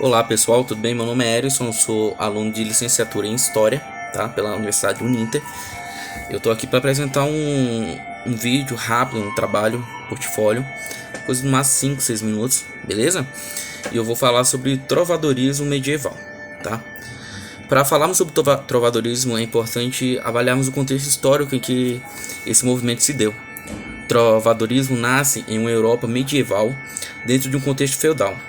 Olá pessoal, tudo bem? Meu nome é Erison, sou aluno de licenciatura em História, tá? Pela Universidade Uninter. Eu tô aqui para apresentar um vídeo rápido, um trabalho, portfólio, coisa de mais 5, 6 minutos, beleza? E eu vou falar sobre trovadorismo medieval, tá? Para falarmos sobre trovadorismo é importante avaliarmos o contexto histórico em que esse movimento se deu. O trovadorismo nasce em uma Europa medieval dentro de um contexto feudal.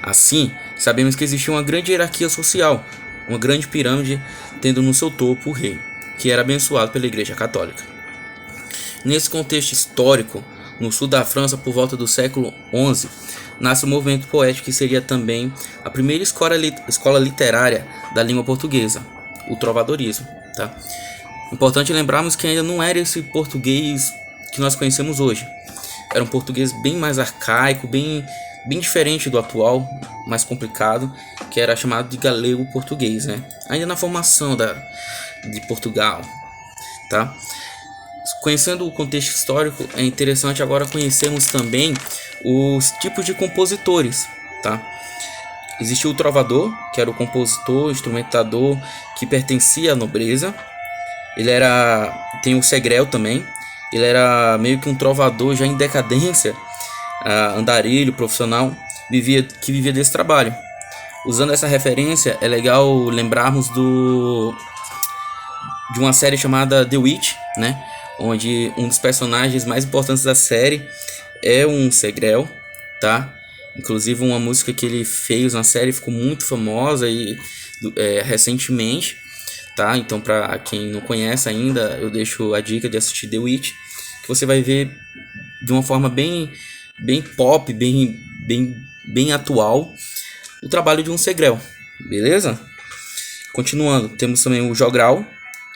Assim, sabemos que existia uma grande hierarquia social, uma grande pirâmide tendo no seu topo o rei, que era abençoado pela Igreja Católica. Nesse contexto histórico, no sul da França, por volta do século XI, nasce o movimento poético que seria também a primeira escola literária da língua portuguesa, o trovadorismo. Tá? Importante lembrarmos que ainda não era esse português que nós conhecemos hoje. Era um português bem mais arcaico, bem diferente do atual, mais complicado, que era chamado de galego português, né? Ainda na formação de Portugal, tá? Conhecendo o contexto histórico, é interessante agora conhecermos também os tipos de compositores, tá? Existia o trovador, que era o compositor, instrumentador que pertencia à nobreza. Tem o segrel também. Ele era meio que um trovador já em decadência, andarilho, profissional, que vivia desse trabalho. Usando essa referência, é legal lembrarmos de uma série chamada The Witch, né? Onde um dos personagens mais importantes da série é um segrel, tá? Inclusive uma música que ele fez na série ficou muito famosa recentemente, tá? Então, para quem não conhece ainda, eu deixo a dica de assistir The Witch, que você vai ver de uma forma bem pop, bem atual, o trabalho de um segrel, beleza? Continuando, temos também o jogral,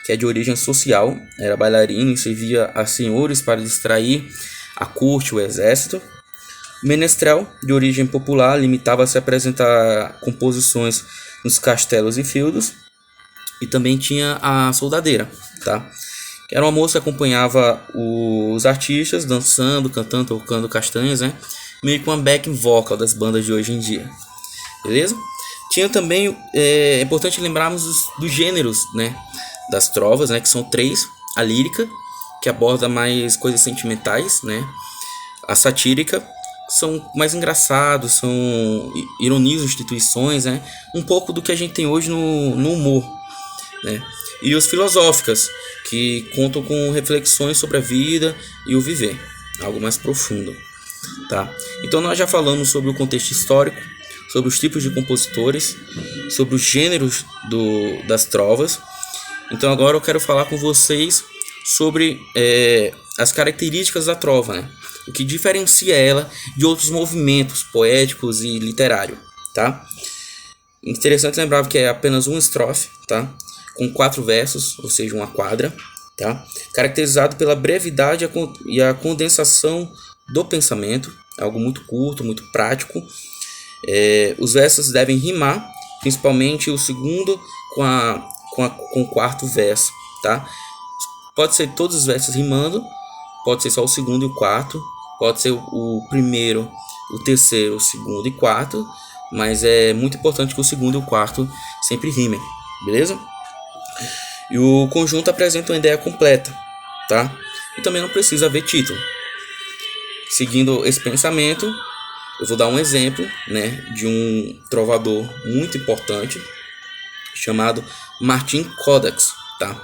que é de origem social, era bailarino e servia a senhores para distrair a corte, o exército. O menestrel, de origem popular, limitava-se a apresentar composições nos castelos e feudos. E também tinha a soldadeira, tá? Que era uma moça que acompanhava os artistas dançando, cantando, tocando castanhas, né? Meio que uma backing vocal das bandas de hoje em dia, beleza? Tinha também, é importante lembrarmos dos gêneros, né? Das trovas, né? Que são 3: a lírica, que aborda mais coisas sentimentais, né? A satírica, são mais engraçados, são ironizam instituições, né? Um pouco do que a gente tem hoje no humor, né? E os filosóficas, que contam com reflexões sobre a vida e o viver, algo mais profundo, tá? Então nós já falamos sobre o contexto histórico, sobre os tipos de compositores, sobre os gêneros das trovas. Então agora eu quero falar com vocês sobre as características da trova, né? O que diferencia ela de outros movimentos poéticos e literários, tá? Interessante lembrar que é apenas uma estrofe, tá? Com 4 versos, ou seja, uma quadra, tá? Caracterizado pela brevidade e a condensação do pensamento, algo muito curto, muito prático. Os versos devem rimar, principalmente o segundo com o quarto verso, tá? Pode ser todos os versos rimando, pode ser só o segundo e o quarto, pode ser o primeiro, o terceiro, o segundo e quarto, mas é muito importante que o segundo e o quarto sempre rimem, beleza? E o conjunto apresenta uma ideia completa, tá? E também não precisa haver título. Seguindo esse pensamento, eu vou dar um exemplo, né, de um trovador muito importante chamado Martin Codax, tá?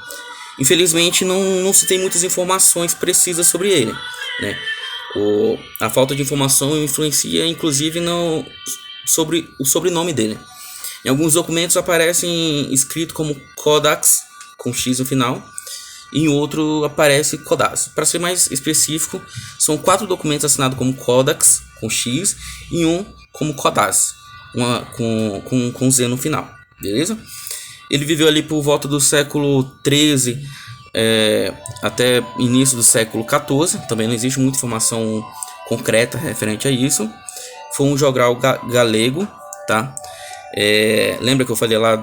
Infelizmente não se tem muitas informações precisas sobre ele, né? A falta de informação influencia inclusive sobre o sobrenome dele. Em alguns documentos aparecem escrito como Codax, com X no final, e em outro aparece Codas. Para ser mais específico, são 4 documentos assinados como Codax, com X, e um como Codas, com Z no final, beleza? Ele viveu ali por volta do século XIII até início do século XIV. Também não existe muita informação concreta referente a isso. Foi um jogral galego, tá? Lembra que eu falei lá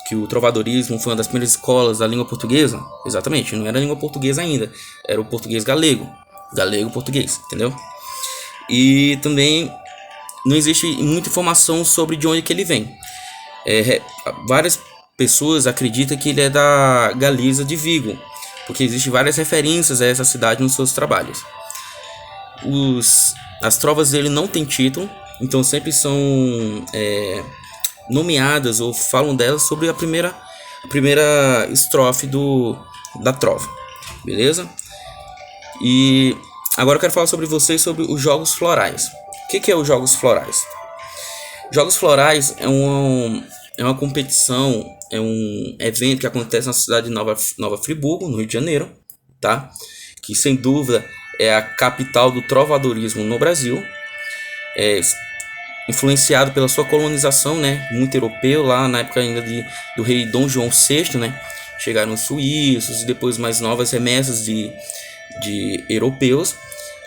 que o trovadorismo foi uma das primeiras escolas da língua portuguesa? Exatamente, não era a língua portuguesa ainda, era o português galego, galego-português, entendeu? E também não existe muita informação sobre de onde que ele vem. Várias pessoas acreditam que ele é da Galiza de Vigo, porque existem várias referências a essa cidade nos seus trabalhos. As trovas dele não têm título, então sempre são nomeadas ou falam delas sobre a primeira estrofe da trova, beleza? E agora eu quero falar sobre vocês sobre os Jogos Florais. O que é os Jogos Florais? Jogos Florais é uma competição, é um evento que acontece na cidade de Nova Friburgo, no Rio de Janeiro, tá? Que sem dúvida é a capital do trovadorismo no Brasil. Influenciado pela sua colonização, né? Muito europeu, lá na época ainda do rei Dom João VI, né? Chegaram os suíços e depois mais novas remessas de europeus.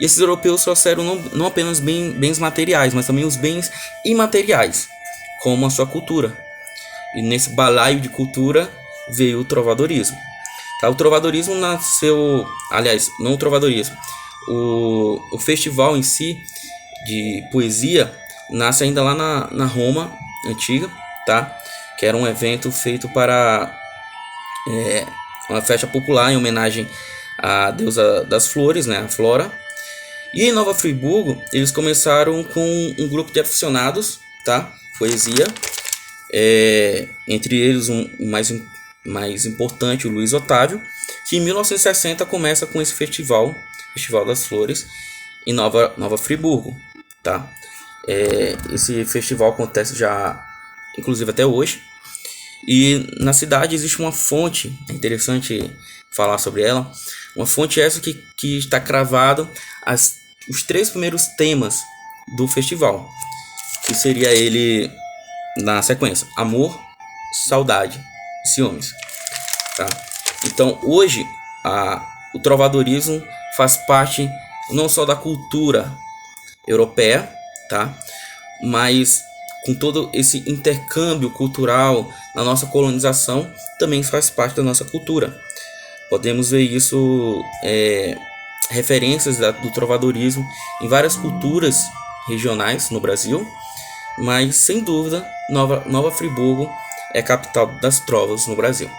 E esses europeus trouxeram não apenas bens materiais, mas também os bens imateriais, como a sua cultura. E nesse balaio de cultura veio o trovadorismo. Tá? O trovadorismo nasceu... Aliás, não o trovadorismo. O festival em si de poesia nasce ainda lá na Roma antiga, tá? Que era um evento feito para uma festa popular em homenagem à deusa das flores, né? A Flora. E em Nova Friburgo, eles começaram com um grupo de aficionados, tá? Poesia. Entre eles, o mais importante, o Luiz Otávio, que em 1960 começa com esse Festival das Flores, em Nova Friburgo, tá? Esse festival acontece já, inclusive até hoje. E na cidade existe uma fonte, é interessante falar sobre ela, uma fonte essa que está cravado os 3 primeiros temas do festival, que seria ele na sequência: amor, saudade e ciúmes, tá? Então hoje o trovadorismo faz parte não só da cultura europeia, tá? Mas com todo esse intercâmbio cultural na nossa colonização, também faz parte da nossa cultura. Podemos ver isso, referências do trovadorismo em várias culturas regionais no Brasil, mas sem dúvida Nova Friburgo é a capital das trovas no Brasil,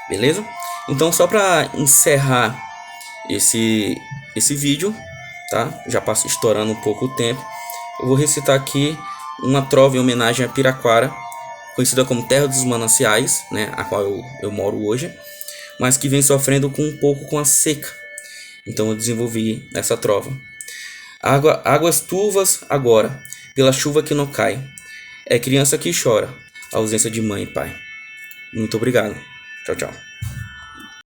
beleza? Então, só para encerrar esse vídeo, tá? Já passo estourando um pouco o tempo. Eu vou recitar aqui uma trova em homenagem a Piraquara, conhecida como Terra dos Mananciais, né? A qual eu moro hoje, mas que vem sofrendo um pouco com a seca. Então eu desenvolvi essa trova. Águas turvas agora, pela chuva que não cai. É criança que chora, a ausência de mãe e pai. Muito obrigado. Tchau, tchau.